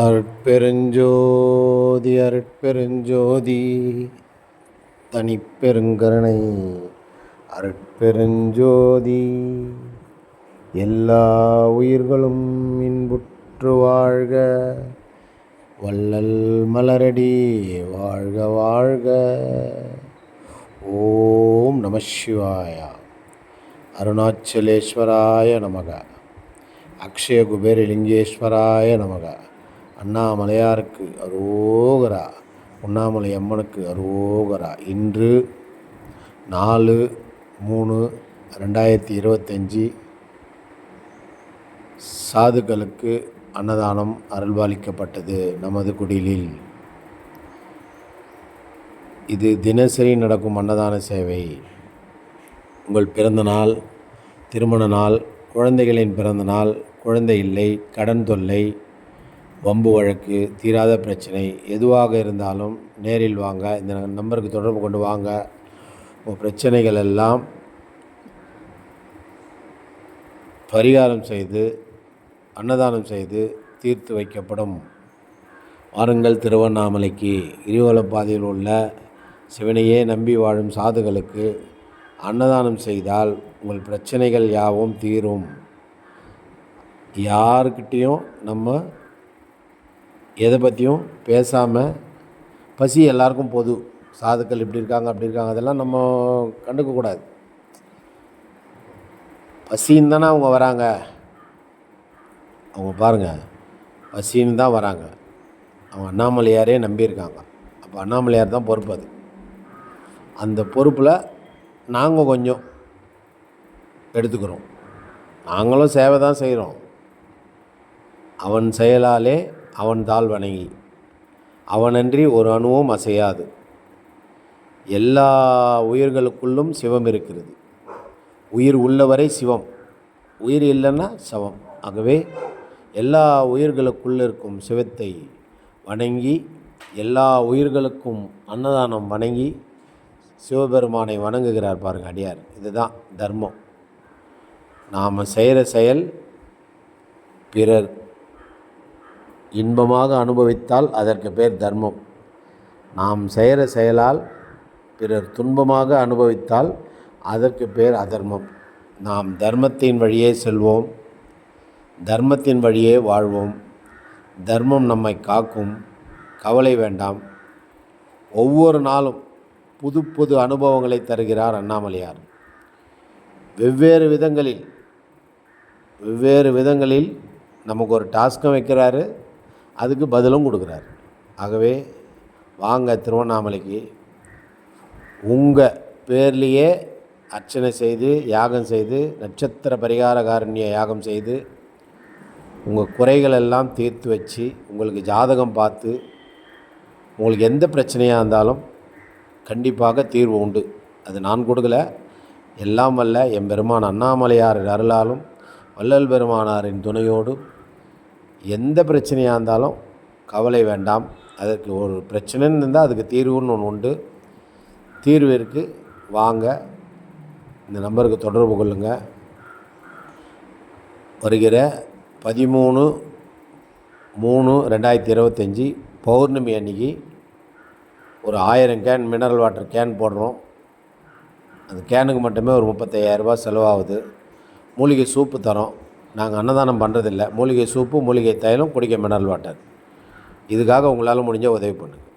அருட்பெருஞ்சோதி அருட்பெருஞ்சோதி தனிப்பெருங்கருணை அருட்பெருஞ்சோதி. எல்லா உயிர்களும் இன்புற்று வாழ்க, வள்ளல் மலரடி வாழ்க வாழ்க. ஓம் நம சிவாய. அருணாச்சலேஸ்வராய நமக. அக்ஷய குபேரலிங்கேஸ்வராய நமக. அண்ணாமலையாருக்கு அரோகரா, உண்ணாமலை அம்மனுக்கு அரோகரா. இன்று 4/3/2025 சாதுக்களுக்கு அன்னதானம் அருள்பாலிக்கப்பட்டது நமது குடிலில். இது தினசரி நடக்கும் அன்னதான சேவை. உங்கள் பிறந்த நாள், திருமண நாள், குழந்தைகளின் பிறந்த நாள், குழந்தை இல்லை, கடன் தொல்லை, வம்பு வழக்கு, தீராத பிரச்சனை எதுவாக இருந்தாலும் நேரில் வாங்க. இந்த நம்பருக்கு தொடர்பு கொண்டு வாங்க. உங்கள் பிரச்சனைகள் எல்லாம் பரிகாரம் செய்து அன்னதானம் செய்து தீர்த்து வைக்கப்படும். வாருங்கள் திருவண்ணாமலைக்கு. கிரிவலப்பாதையில் உள்ள சிவனையே நம்பி வாழும் சாதுகளுக்கு அன்னதானம் செய்தால் உங்கள் பிரச்சனைகள் யாவும் தீரும். யாருக்கிட்டேயும் நம்ம எதை பற்றியும் பேசாமல், பசி எல்லாருக்கும் பொது. சாதுக்கள் இப்படி இருக்காங்க அப்படி இருக்காங்க அதெல்லாம் நம்ம கண்டுக்கக்கூடாது. பசின்னு தானே அவங்க வராங்க. அவங்க பாருங்கள், பசின்னு தான் வராங்க. அவங்க அண்ணாமலையாரே நம்பியிருக்காங்க. அப்போ அண்ணாமலையார் தான் பொறுப்பு. அது அந்த பொறுப்பில் நாங்கள் கொஞ்சம் எடுத்துக்கிறோம். நாங்களும் சேவை தான் செய்கிறோம். அவன் செயலாலே அவன் தாள் வணங்கி, அவனன்றி ஒரு அணுவும் அசையாது. எல்லா உயிர்களுக்குள்ளும் சிவம் இருக்கிறது. உயிர் உள்ளவரை சிவம், உயிர் இல்லைன்னா சவம். ஆகவே எல்லா உயிர்களுக்குள்ள இருக்கும் சிவத்தை வணங்கி, எல்லா உயிர்களுக்கும் அன்னதானம் வணங்கி சிவபெருமானை வணங்குகிறார் பாருங்கள் அடியார். இதுதான் தர்மம். நாம் செய்கிற செயல் பிறர் இன்பமாக அனுபவித்தால் அதற்கு பேர் தர்மம். நாம் செய்கிற செயலால் பிறர் துன்பமாக அனுபவித்தால் அதற்கு பேர் அதர்மம். நாம் தர்மத்தின் வழியே செல்வோம், தர்மத்தின் வழியே வாழ்வோம். தர்மம் நம்மை காக்கும். கவலை வேண்டாம். ஒவ்வொரு நாளும் புது புது அனுபவங்களை தருகிறார் அண்ணாமலையார். வெவ்வேறு விதங்களில் நமக்கு ஒரு டாஸ்க்கும் வைக்கிறாரு, அதுக்கு பதிலும் கொடுக்குறாரு. ஆகவே வாங்க திருவண்ணாமலைக்கு. உங்கள் பேர்லேயே அர்ச்சனை செய்து, யாகம் செய்து, நட்சத்திர பரிகார காரண்ய யாகம் செய்து உங்கள் குறைகளெல்லாம் தீர்த்து வச்சு, உங்களுக்கு ஜாதகம் பார்த்து, உங்களுக்கு எந்த பிரச்சனையாக இருந்தாலும் கண்டிப்பாக தீர்வு உண்டு. அது நான் கொடுக்கல, எல்லாம் வல்ல எம்பெருமான் அண்ணாமலையார் அருளாலும் வள்ளல் பெருமானாரின் துணையோடு எந்த பிரச்சனையாக இருந்தாலும் கவலை வேண்டாம். அதற்கு ஒரு பிரச்சனைன்னு இருந்தால் அதுக்கு தீர்வுன்னு ஒன்று உண்டு. தீர்விற்கு வாங்க, இந்த நம்பருக்கு தொடர்பு கொள்ளுங்கள். வருகிற 13/3/2025 பௌர்ணமி அன்றைக்கி ஒரு 1000 கேன் மினரல் வாட்டர் கேன் போடுறோம். அந்த கேனுக்கு மட்டுமே ஒரு 35,000 செலவாகுது. மூலிகை சூப்பு தரோம். நாங்கள் அன்னதானம் பண்ணுறதில்ல. மூலிகை சூப்பு, மூலிகை தைலம், குடிக்க மினரல் வாட்டர். இதுக்காக உங்களால் முடிஞ்ச உதவி பண்ணுங்கள்.